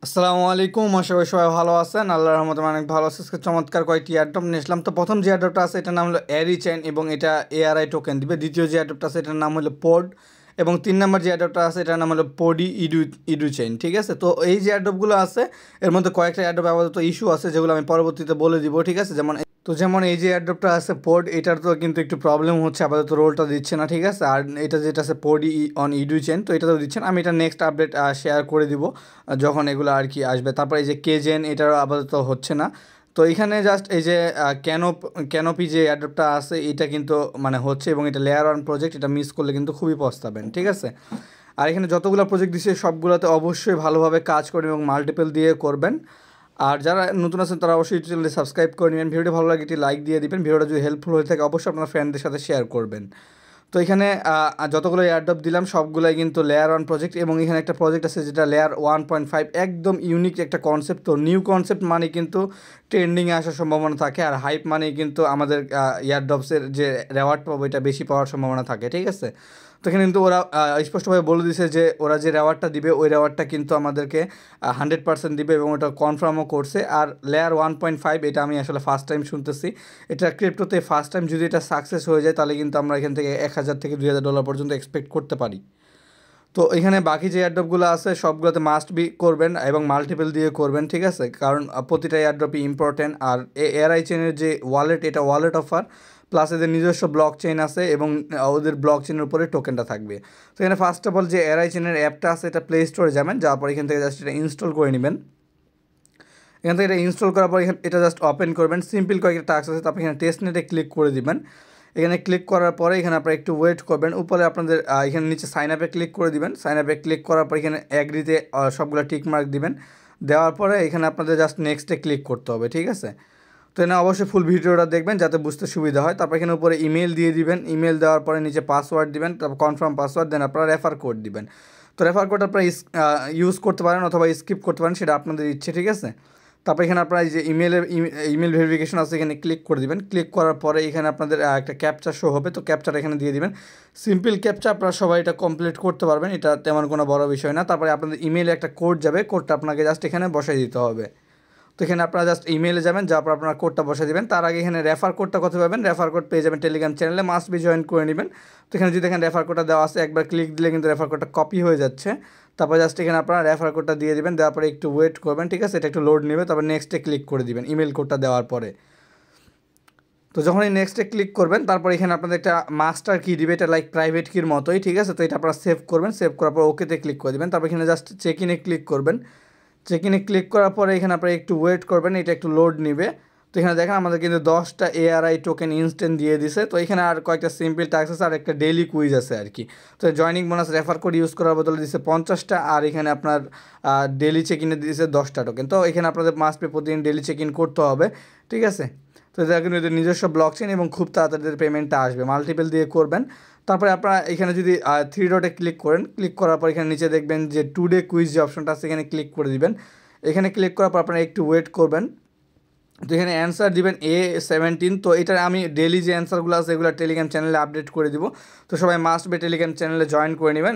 আসসালামু আলাইকুম, আশা করি সবাই ভালো আছেন। আল্লাহর রহমতে আমি অনেক ভালো আছি। আজকে চমৎকার কয়েকটি এয়ারড্রপ নিয়ে আসলাম। তো প্রথম যে এয়ারড্রপটা আছে এটার নাম হলো এরি চেইন এবং এটা এআরআই টোকেন দিবে। দ্বিতীয় যে এয়ারড্রপটা আছে এটার নাম হলো পোড এবং 3 নম্বর যে এয়ারড্রপটা আছে এটার নাম হলো পোডি ইডু ইডু চেইন। ঠিক আছে, তো এই যে এয়ারড্রপগুলো আছে এর মধ্যে কয়েকটা এয়ারড্রপ আপাতত ইস্যু আছে যেগুলো আমি পরবর্তীতে বলে দিব। ঠিক আছে, যেমন এই যে এয়ারড্রপটা আছে পোড, এটার তো কিন্তু একটু প্রবলেম হচ্ছে, আপাতত রোলটা দিচ্ছে না। ঠিক আছে, আর এটা যেটা আছে পোড অন ইডু চেন, তো এটা তো দিচ্ছেন। আমি এটা নেক্সট আপডেট শেয়ার করে দিব যখন এগুলো আর কি আসবে। তারপর এই যে কেজেন, এটারও আপাতত হচ্ছে না। তো এখানে জাস্ট এই যে ক্যানোপি যে এয়ারড্রপটা আছে এটা কিন্তু মানে হচ্ছে এবং এটা লেয়ার ওয়ান প্রজেক্ট, এটা মিস করলে কিন্তু খুবই পস্তাবেন। ঠিক আছে, আর এখানে যতগুলো প্রজেক্ট দিচ্ছে সবগুলোতে অবশ্যই ভালোভাবে কাজ করবেন এবং মাল্টিপল দিয়ে করবেন। আর যারা নতুন আছেন তারা অবশ্যই চ্যানেলটি সাবস্ক্রাইব করে নেবেন। ভিডিওটি ভালো লাগে একটি লাইক দিয়ে দিবেন। ভিডিওটা যদি হেল্পফুল হয়ে থাকে অবশ্যই আপনার ফ্রেন্ডদের সাথে শেয়ার করবেন। তো এখানে যতগুলো এয়ারড্রপ দিলাম সবগুলোই কিন্তু লেয়ার ওয়ান প্রজেক্ট এবং এখানে একটা প্রজেক্ট আছে যেটা লেয়ার 1.5, একদম ইউনিক একটা কনসেপ্ট। তো নিউ কনসেপ্ট মানে কিন্তু ট্রেন্ডিংয়ে আসার সম্ভাবনা থাকে, আর হাইপ মানে কিন্তু আমাদের এয়ারড্রপসের যে রেওয়ার্ড পাবো এটা বেশি পাওয়ার সম্ভাবনা থাকে। ঠিক আছে, তো এখানে কিন্তু ওরা স্পষ্টভাবে বলে দিছে যে ওরা যে রেওয়ার্ডটা দিবে ওই রেওয়ার্ডটা কিন্তু আমাদেরকে 100% দিবে এবং ওটা কনফার্মও করছে। আর লেয়ার 1.5 এটা আমি আসলে ফার্স্ট টাইম শুনতেছি, এটা ক্রিপ্টোতে ফার্স্ট টাইম। যদি এটা সাকসেস হয়ে যায় তাহলে কিন্তু আমরা এখান থেকে 1000 থেকে $2000 পর্যন্ত এক্সপেক্ট করতে পারি। তো এখানে বাকি যে এয়ারড্রপগুলো আছে সবগুলোতে মাস্ট বি করবেন এবং মাল্টিপল দিয়ে করবেন। ঠিক আছে, কারণ প্রতিটা এয়ারড্রপই ইম্পর্টেন্ট। আর এআরআই চেনের যে ওয়ালেট, এটা ওয়ালেট অফার প্লাস এদের নিজস্ব ব্লক চেইন আছে এবং ওদের ব্লক চেনের উপরে টোকেনটা থাকবে। তো এখানে ফার্স্ট অফ অল যে এআরআই চেনের অ্যাপটা আছে এটা প্লে স্টোরে যাবেন, যাওয়ার পর এখান থেকে জাস্ট এটা ইনস্টল করে নেবেন। এখান থেকে এটা ইনস্টল করার পর এটা জাস্ট ওপেন করবেন। সিম্পল কয়েকটা টাস্ক আছে, তারপর এখানে টেস্ট নেটে ক্লিক করে দিবেন। এখানে ক্লিক করার পরে এখানে আপনারা একটু ওয়েট করবেন। উপরে আপনাদের এখানে নিচে সাইন আপে ক্লিক করে দিবেন। সাইন আপে ক্লিক করার পর এখানে অ্যাগ্রিতে সবগুলো টিক মার্ক দিবেন। দেওয়ার পরে এখানে আপনাদের জাস্ট নেক্সটে ক্লিক করতে হবে। ঠিক আছে, তো এখানে অবশ্যই ফুল ভিডিওটা দেখবেন যাতে বুঝতে সুবিধা হয়। তারপর এখানে উপরে ইমেল দিয়ে দিবেন। ইমেল দেওয়ার পরে নিচে পাসওয়ার্ড দিবেন, তারপর কনফার্ম পাসওয়ার্ড, দেন আপনারা রেফার কোড দিবেন। তো রেফার কোড আপনারা ইউজ করতে পারেন অথবা স্কিপ করতে পারেন, সেটা আপনাদের ইচ্ছে। ঠিক আছে, তারপর এখানে আপনারা এই যে ইমেল ভেরিফিকেশন আছে এখানে ক্লিক করে দিবেন। ক্লিক করার পরে এখানে আপনাদের একটা ক্যাপচা শো হবে, তো ক্যাপচাটা এখানে দিয়ে দিবেন। সিম্পল ক্যাপচা, আপনারা সবাই এটা কমপ্লিট করতে পারবেন, এটা তেমন কোনো বড় বিষয় না। তারপরে আপনাদের ইমেলে একটা কোড যাবে, কোডটা আপনাকে জাস্ট এখানে বসাই দিতে হবে। তো এখানে আপনারা জাস্ট ইমেলে যাবেন, যাওয়ার পর আপনারা কোডটা বসে দেবেন। তার আগে এখানে রেফার কোডটা কত পাবেন, রেফার কোড পেয়ে যাবেন টেলিগ্রাম চ্যানেলে, মাস্ট বি জয়েন করে নেবেন। তো এখানে যদি এখানে রেফার কোডটা দেওয়া আছে একবার ক্লিক দিলে কিন্তু রেফার কোডটা কপি হয়ে যাচ্ছে। তারপর জাস্ট এখানে আপনারা রেফার কোডটা দিয়ে দেবেন, দেওয়ার পরে একটু ওয়েট করবেন। ঠিক আছে, এটা একটু লোড নেবে, তারপর নেক্সটে ক্লিক করে দিবেন ইমেল কোডটা দেওয়ার পরে। তো যখন এই নেক্সটে ক্লিক করবেন তারপর এখানে আপনাদের একটা মাস্টার কি দিবে, এটা লাইক প্রাইভেট কির মতোই। ঠিক আছে, তো এটা আপনারা সেভ করবেন, সেভ করার পর ওকেতে ক্লিক করে দেবেন। তারপর এখানে জাস্ট চেক ইনে ক্লিক করবেন। চেক ইনে ক্লিক করার পরে এখানে আপনারা একটু ওয়েট করবেন, এটা একটু লোড নেবে। তো এখানে দেখেন আমাদের কিন্তু 10টা এআরআই টোকেন ইনস্ট্যান্ট দিয়ে দিছে। তো এখানে আর কয়েকটা সিম্পল টাস্ক আছে আর একটা ডেইলি কুইজ আছে আর কি। তো joining bonus refer code use করার বদলে দিচ্ছে 50টা, আর এখানে আপনার ডেইলি চেক ইনে দিয়েছে 10টা টোকেন। তো এখানে আপনাদের মাস্ট পে প্রতিদিন ডেইলি চেক ইন করতে হবে। ঠিক আছে, তো এটা কিন্তু এদের নিজস্ব ব্লক চেন এবং খুব তাড়াতাড়ি পেমেন্টটা আসবে, মাল্টিপল দিয়ে করবেন। তারপরে আপনারা এখানে যদি 3 ডটে ক্লিক করেন, ক্লিক করার পর এখানে নিচে দেখবেন যে টুডে কুইজ যে অপশনটা আছে এখানে ক্লিক করে দিবেন। এখানে ক্লিক করার পর আপনারা একটু ওয়েট করবেন। তো এখানে অ্যান্সার দিবেন A17। তো এটা আমি ডেলি যে অ্যান্সারগুলো আছে এগুলো টেলিগ্রাম চ্যানেলে আপডেট করে দিব। তো সবাই মাস্ট বি টেলিগ্রাম চ্যানেলে জয়েন করে নেবেন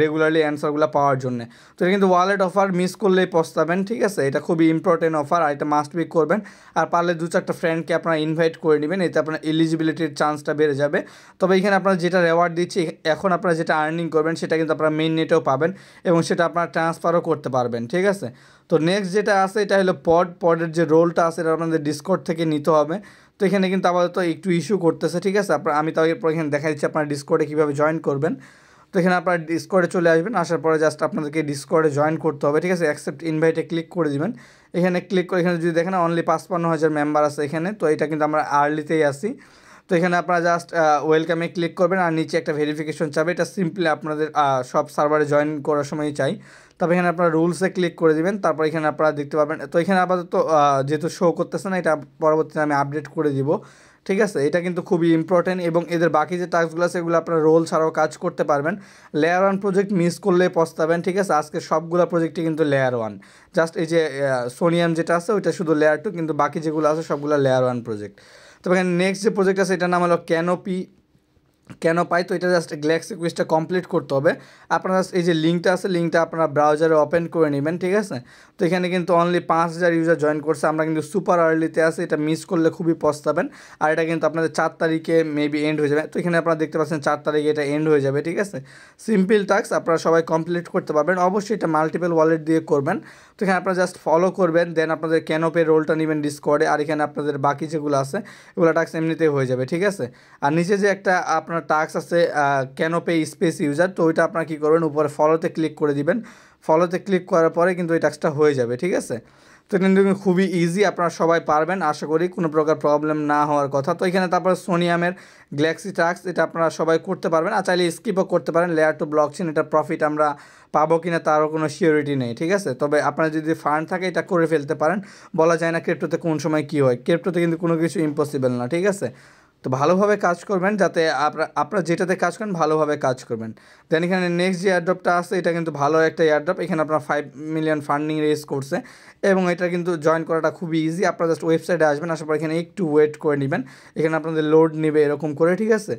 রেগুলারলি অ্যান্সারগুলো পাওয়ার জন্য। তো এটা কিন্তু ওয়ালেট অফার, মিস করলেই পস্তাবেন। ঠিক আছে, এটা খুবই ইম্পর্টেন্ট অফার আর এটা মাস্ট বি করবেন। আর পারলে 2-4টা ফ্রেন্ডকে আপনারা ইনভাইট করে নেবেন, এতে আপনার এলিজিবিলিটির চান্সটা বেড়ে যাবে। তবে এখানে আপনারা যেটা রেওয়ার্ড দিচ্ছি এখন আপনারা যেটা আর্নিং করবেন সেটা কিন্তু আপনারা মেইন নেটেও পাবেন এবং সেটা আপনারা ট্রান্সফারও করতে পারবেন। ঠিক আছে, তো নেক্সট যেটা আছে এটা হলো পডের যে রোলটা আছে এটা আপনাদের ডিসকর্ড থেকে নিতে হবে। তো এখানে কিন্তু আপাতত একটু ইস্যু করতেছে। ঠিক আছে, আমি তাও এরপর এখানে দেখা দিচ্ছি আপনারা ডিসকর্ডে কীভাবে জয়েন করবেন। তো এখানে আপনারা ডিসকর্ডে চলে আসবেন, আসার পরে জাস্ট আপনাদেরকে ডিসকর্ডে জয়েন করতে হবে। ঠিক আছে, অ্যাকসেপ্ট ইনভাইটে ক্লিক করে দিবেন। এখানে ক্লিক করে এখানে যদি দেখেন অনলি 55,000 মেম্বার আছে এখানে, তো এটা কিন্তু আমরা আর্লিতেই আসি। তো এখানে আপনারা জাস্ট ওয়েলকামে ক্লিক করবেন আর নিচে একটা ভেরিফিকেশন চাবে, এটা সিম্পলি আপনাদের সব সার্ভারে জয়েন করার সময় চাই। তারপর এখানে আপনারা রুলসে ক্লিক করে দিবেন। তারপর এখানে আপনারা দেখতে পাবেন, তো এখানে আপাতত যেহেতু শো করতেছে না এটা পরবর্তীতে আমি আপডেট করে দিব। ঠিক আছে, এটা কিন্তু খুবই ইম্পর্টেন্ট এবং এদের বাকি যে টাস্কগুলো আছে এগুলো আপনারা রোল ছাড়াও কাজ করতে পারবেন। লেয়ার ওয়ান প্রজেক্ট মিস করলে পস্তাবেন। ঠিক আছে, আজকে সবগুলো প্রজেক্টই কিন্তু লেয়ার ওয়ান, জাস্ট এই যে সোনিয়াম যেটা আছে ওইটা শুধু লেয়ার টু, কিন্তু বাকি যেগুলো আছে সবগুলো লেয়ার ওয়ান প্রজেক্ট। তবে এখানে নেক্সট যে প্রজেক্ট আছে এটার নাম হলো ক্যানোপি কেন পাই, তো এটা জাস্ট গ্যালাক্সি কুইজটা কমপ্লিট করতে হবে। আপনারা জাস্ট এই যে লিঙ্কটা আছে, লিঙ্কটা আপনারা ব্রাউজারে ওপেন করে নেবেন, ঠিক আছে। তো এখানে কিন্তু অনলি 5,000 ইউজার জয়েন করছে, আমরা কিন্তু সুপার আর্লিতে আছি, এটা মিস করলে খুবই পস্তাবেন। আর এটা কিন্তু আপনাদের 4 তারিখে মেবি এন্ড হয়ে যাবে। তো এখানে আপনারা দেখতে পাচ্ছেন 4 তারিখে এটা এন্ড হয়ে যাবে, ঠিক আছে। সিম্পল টাস্ক আপনারা সবাই কমপ্লিট করতে পারবেন, অবশ্যই এটা মাল্টিপল ওয়ালেট দিয়ে করবেন। তো এখানে আপনারা জাস্ট ফলো করবেন, দেন আপনাদের ক্যানোপে রোলটা নেবেন ডিসকর্ডে, আর এখানে আপনাদের বাকি যেগুলো আছে এগুলো টাস্ক এমনিতেই হয়ে যাবে, ঠিক আছে। আর নিচে যে একটা আপনার টাস্ক আছে ক্যানোপে স্পেস ইউজার, তো ওইটা আপনারা কী করবেন, উপরে ফলোতে ক্লিক করে দিবেন। ফলোতে ক্লিক করার পরে কিন্তু ওই টাস্কটা হয়ে যাবে, ঠিক আছে। তো এটা কিন্তু খুবই ইজি, আপনারা সবাই পারবেন, আশা করি কোনো প্রকার প্রবলেম না হওয়ার কথা। তো এখানে তারপর সোনিয়ামের গ্যালাক্সি টাস্ক, এটা আপনারা সবাই করতে পারবেন, আর চাইলে স্কিপও করতে পারেন। লেয়ার টু ব্লকচেন, এটা প্রফিট আমরা পাবো কিনা তারও কোনো সিওরিটি নেই, ঠিক আছে। তবে আপনার যদি ফান্ড থাকে এটা করে ফেলতে পারেন, বলা যায় না ক্রিপ্টোতে কোন সময় কী হয়, ক্রিপ্টোতে কিন্তু কোনো কিছু ইম্পসিবল না, ঠিক আছে। তো ভালোভাবে কাজ করবেন, যাতে আপনারা যেটাতে কাজ করেন ভালোভাবে কাজ করবেন। দেন এখানে নেক্সট যে এয়ারড্রপটা আছে, এটা কিন্তু ভালো একটা এয়ারড্রপ, এখানে আপনার 5 মিলিয়ন ফান্ডিং রেজ করছে, এবং এটা কিন্তু জয়েন করাটা খুবই ইজি। আপনারা জাস্ট ওয়েবসাইটে আসবেন, আসার পর এখানে একটু ওয়েট করে নেবেন, এখানে আপনাদের লোড নেবে এরকম করে, ঠিক আছে।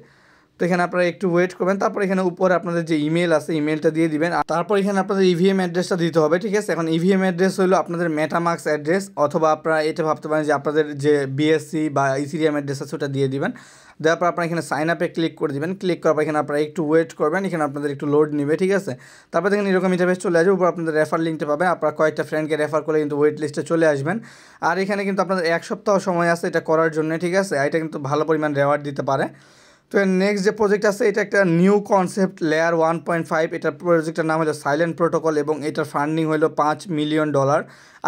তো এখানে আপনারা একটু ওয়েট করবেন, তারপর এখানে উপরে আপনাদের যে ইমেল আছে ইমেলটা দিয়ে দিবেন, আর তারপর এখানে আপনাদের ইভিএম অ্যাড্রেসটা দিতে হবে, ঠিক আছে। এখন ইভিএম অ্যাড্রেস হলো আপনাদের মেটামাস্ক অ্যাড্রেস, অথবা আপনারা এটা ভাবতে পারেন যে আপনাদের যে বিএসসি বা ইথিরিয়াম অ্যাড্রেস আছে ওটা দিয়ে দিবেন। দেওয়ার পর আপনারা এখানে সাইন আপে ক্লিক করে দিবেন, ক্লিক করার পর এখানে আপনারা একটু ওয়েট করবেন, এখানে আপনাদের একটু লোড নেবে, ঠিক আছে। তারপর দেখেন এরকম ইন্টারফেস চলে আসবে, উপর আপনাদের রেফার লিঙ্কটা পাবেন, আপনারা কয়েকটা ফ্রেন্ডকে রেফার করে কিন্তু ওয়েট লিস্টে চলে আসবেন। আর এখানে কিন্তু আপনাদের 1 সপ্তাহ সময় আছে এটা করার জন্য, ঠিক আছে। এটা কিন্তু ভালো পরিমাণ রেওয়ার্ড দিতে পারে। তো এর নেক্সট যে প্রজেক্ট আছে, এটা একটা নিউ কনসেপ্ট লেয়ার 1.5, এটার প্রজেক্টের নাম হলো সাইলেন্ট প্রোটোকল, এবং এটার ফান্ডিং হলো $5 মিলিয়ন।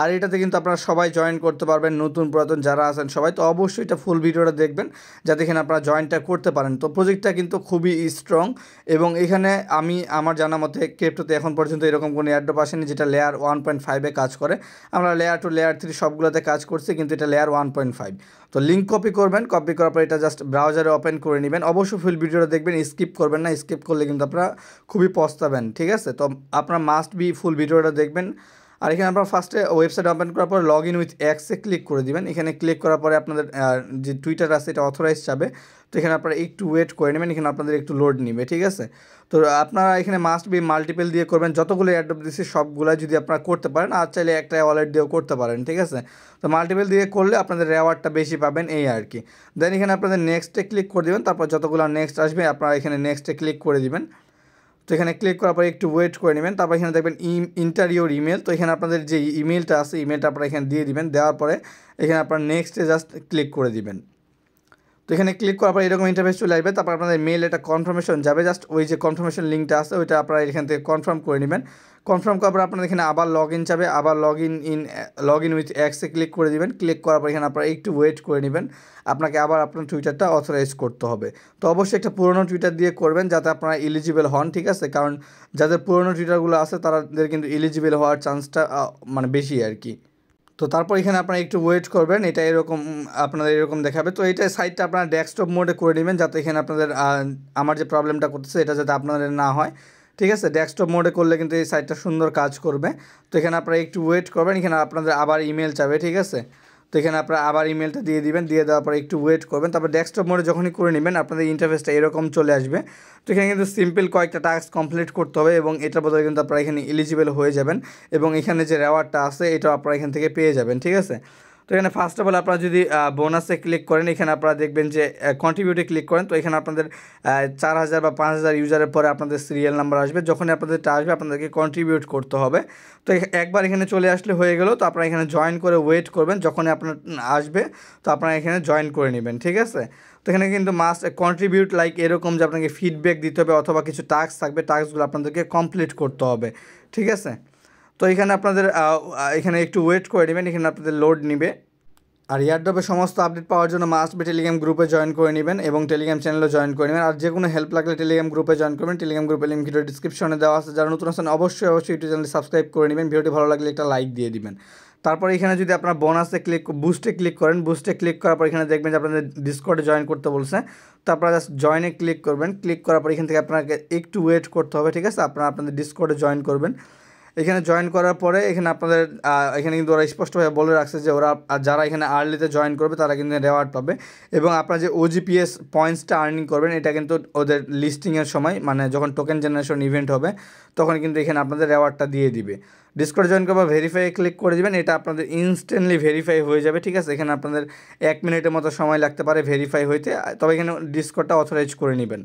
আর এটাতে কিন্তু আপনারা সবাই জয়েন করতে পারবেন, নতুন পুরাতন যারা আছেন সবাই। তো অবশ্যই এটা ফুল ভিডিওটা দেখবেন, যাতে এখানে আপনারা জয়েনটা করতে পারেন। তো প্রজেক্টটা কিন্তু খুবই স্ট্রং, এবং এখানে আমার জানা মতে ক্রিপ্টোতে এখন পর্যন্ত এরকম কোনো এয়ারড্রপ আসেনি যেটা লেয়ার 1.5-এ কাজ করে। আমরা লেয়ার 2 লেয়ার 3 সবগুলোতে কাজ করছি, কিন্তু এটা লেয়ার 1.5। তো লিঙ্ক কপি করবেন, কপি করার পর এটা জাস্ট ব্রাউজারে ওপেন করে নেবেন, অবশ্যই ফুল ভিডিওটা দেখবেন, স্কিপ করবেন না, স্কিপ করলে কিন্তু আপনারা খুবই পস্তাবেন, ঠিক আছে। তো আপনারা মাস্ট বি ফুল ভিডিওটা দেখবেন। আর এখানে আপনারা ফার্স্টে ওয়েবসাইট ওপেন করার পর লগ ইন উইথ এক্সে ক্লিক করে দিবেন, এখানে ক্লিক করার পরে আপনাদের যে টুইটার আছে এটা অথরাইজ যাবে। তো এখানে আপনারা একটু ওয়েট করে নেবেন, এখানে আপনাদের একটু লোড নেবে, ঠিক আছে। তো আপনারা এখানে মাস্ট বি মাল্টিপল দিয়ে করবেন, যতগুলো এয়ারড্রপ দিচ্ছি সবগুলো যদি আপনারা করতে পারেন, আর চাইলে একটা ওয়ালেট দিয়েও করতে পারেন, ঠিক আছে। তো মাল্টিপল দিয়ে করলে আপনাদের রেওয়ার্ডটা বেশি পাবেন, এই আর কি। দেন এখানে আপনাদের নেক্সটে ক্লিক করে দেবেন, তারপর যতগুলো নেক্সট আসবে আপনারা এখানে নেক্সটে ক্লিক করে দিবেন। তো এখানে ক্লিক করার পরে একটু ওয়েট করে নেবেন, তারপর এখানে দেখবেন ইন্টারিওর ইমেল, তো এখানে আপনাদের যে ইমেলটা আছে ইমেলটা আপনারা এখানে দিয়ে দিবেন, দেওয়ার পরে এখানে আপনারা নেক্সটে জাস্ট ক্লিক করে দিবেন। তো এখানে ক্লিক করার পর এরকম ইন্টারফেস চলে আসবে, তারপর আপনাদের মেল এটা কনফার্মেশন যাবে, জাস্ট ওই যে কনফার্মেশন লিঙ্কটা আছে ওইটা আপনারা এখান থেকে কনফার্ম করে নেবেন। কনফার্ম করার পর আপনাদের এখানে আবার লগ ইন যাবে, আবার লগ ইন উইথ এক্সে ক্লিক করে দিবেন। ক্লিক করার পর এখানে আপনারা একটু ওয়েট করে নেবেন, আপনাকে আবার আপনার টুইটারটা অথরাইজ করতে হবে। তো অবশ্যই একটা পুরোনো টুইটার দিয়ে করবেন, যাতে আপনারা এলিজিবল হন, ঠিক আছে। কারণ যাদের পুরোনো টুইটারগুলো আছে তাদের কিন্তু এলিজিবল হওয়ার চান্সটা মানে বেশি আর কি। তো তারপর এখানে আপনারা একটু ওয়েট করবেন, এটা এরকম আপনাদের এরকম দেখাবে। তো এটা সাইটটা আপনারা ডেস্কটপ মোডে করে নেবেন, যাতে এখানে আপনাদের আমার যে প্রবলেমটা করতেছে এটা যাতে আপনাদের না হয়, ঠিক আছে। ডেস্কটপ মোডে করলে কিন্তু এই সাইটটা সুন্দর কাজ করবে। তো এখানে আপনারা একটু ওয়েট করবেন, এখানে আপনাদের আবার ইমেল চাবে, ঠিক আছে। তো এখানে আপনারা আবার ইমেলটা দিয়ে দিবেন, দিয়ে দেওয়ার পরে একটু ওয়েট করবেন, তারপর ডেস্কটপ মোডে যখনই করে নেবেন আপনাদের ইন্টারফেসটা এরকম চলে আসবে। তো এখানে কিন্তু সিম্পল কয়েকটা টাস্ক কমপ্লিট করতে হবে, এবং এটার বদলে কিন্তু আপনারা এখানে এলিজিবল হয়ে যাবেন, এবং এখানে যে রেওয়ার্ডটা আছে এটাও আপনারা এখান থেকে পেয়ে যাবেন, ঠিক আছে। তো এখানে ফার্স্ট অফ অল আপনারা যদি বোনাসে ক্লিক করেন, এখানে আপনারা দেখবেন যে কন্ট্রিবিউটে ক্লিক করেন, তো এখানে আপনাদের 4,000 বা 5,000 ইউজারের পরে আপনাদের সিরিয়াল নাম্বার আসবে, যখনই আপনাদেরটা আসবে আপনাদেরকে কন্ট্রিবিউট করতে হবে। তো একবার এখানে চলে আসলে হয়ে গেল। তো আপনারা এখানে জয়েন করে ওয়েট করবেন, যখনই আপনার আসবে তো আপনারা এখানে জয়েন করে নেবেন, ঠিক আছে। তো এখানে কিন্তু মাস্ট কন্ট্রিবিউট লাইক এরকম যে আপনাকে ফিডব্যাক দিতে হবে, অথবা কিছু টাস্ক থাকবে, টাস্কগুলো আপনাদেরকে কমপ্লিট করতে হবে, ঠিক আছে। তো এখানে আপনাদের এখানে একটু ওয়েট করে নেবেন, এখানে আপনাদের লোড নেবে। আর এয়ারড্রপের সমস্ত আপডেট পাওয়ার জন্য মাস্ট বি টেলিগ্রাম গ্রুপে জয়েন করে নেবেন, এবং টেলিগ্রাম চ্যানেলও জয়েন করে নেবেন। আর যে কোনো হেল্প লাগলে টেলিগ্রাম গ্রুপে জয়েন করবেন, টেলিগ্রাম গ্রুপের লিঙ্ক ভিডিও ডিসক্রিপশনে দেওয়া আছে। যারা নতুন আছেন অবশ্যই ইউটিউব চ্যানেল সাবস্ক্রাইব করে নেবেন, ভিডিওটি ভালো লাগলে একটা লাইক দিয়ে দিবেন। তারপর এখানে যদি আপনার বোনাসে বুস্টে ক্লিক করেন, বুস্টে ক্লিক করার পর এখানে দেখবেন যে আপনাদের ডিসকর্ডে জয়েন করতে বলছে। তো আপনারা জাস্ট জয়েনে ক্লিক করবেন, ক্লিক করার পর এখান থেকে আপনাকে একটু ওয়েট করতে হবে, ঠিক আছে। আপনারা আপনাদের ডিসকর্ডে জয়েন করবেন, এখানে জয়েন করার পরে এখানে আপনাদের এখানে কিন্তু ওরা স্পষ্টভাবে বলে রাখছে যে ওরা যারা এখানে আর্লিতে জয়েন করবে তারা কিন্তু রেওয়ার্ড পাবে, এবং আপনারা যে ওজিপিএস পয়েন্টসটা আর্নিং করবেন এটা কিন্তু ওদের লিস্টিংয়ের সময় মানে যখন টোকেন জেনারেশন ইভেন্ট হবে তখন কিন্তু এখানে আপনাদের রেওয়ার্ডটা দিয়ে দিবে। ডিসকর্ড জয়েন করবা ভেরিফাই ক্লিক করে দেবেন, এটা আপনাদের ইনস্ট্যান্টলি ভেরিফাই হয়ে যাবে, ঠিক আছে। এখানে আপনাদের 1 মিনিটের মতো সময় লাগতে পারে ভেরিফাই হইতে, তবে এখানে ডিসকর্ডটা অথরাইজ করে নেবেন।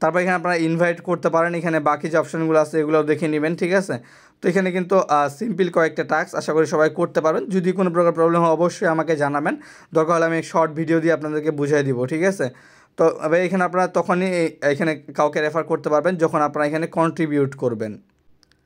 তারপর এখানে আপনারা ইনভাইট করতে পারেন, এখানে বাকি যে অপশানগুলো আছে এগুলোও দেখে নেবেন, ঠিক আছে। তো এখানে কিন্তু সিম্পল কয়েকটা টাস্ক, আশা করি সবাই করতে পারবেন। যদি কোনো প্রকার প্রবলেম হয় অবশ্যই আমাকে জানাবেন, দরকার হলে আমি শর্ট ভিডিও দিয়ে আপনাদেরকে বুঝিয়ে দিব, ঠিক আছে। তো এখানে আপনারা তখনই এখানে কাউকে রেফার করতে পারবেন যখন আপনারা এখানে কন্ট্রিবিউট করবেন।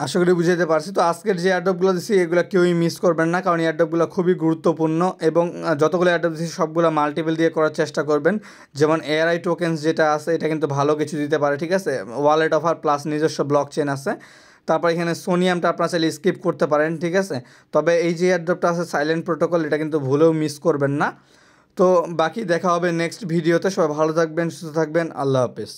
আশা করি বুঝাতে পারছি। তো আজকের যে এয়ারড্রপগুলো দিচ্ছি এগুলো কেউই মিস করবেন না, কারণ এয়ারড্রপগুলো খুবই গুরুত্বপূর্ণ, এবং যতগুলো এয়ারড্রপ দিচ্ছি সবগুলো মাল্টিপল দিয়ে করার চেষ্টা করবেন। যেমন এআরআই টোকেন্স যেটা আছে এটা কিন্তু ভালো কিছু দিতে পারে, ঠিক আছে। ওয়ালেট অফার প্লাস নিজস্ব ব্লক চেন আছে। তারপর এখানে সোনিয়ামটা আপনারা চাইলে স্কিপ করতে পারেন, ঠিক আছে। তবে এই যে এয়ারড্রপটা আছে সাইলেন্ট প্রোটোকল, এটা কিন্তু ভুলেও মিস করবেন না। তো বাকি দেখা হবে নেক্সট ভিডিওতে। সবাই ভালো থাকবেন, সুস্থ থাকবেন, আল্লাহ হাফেজ।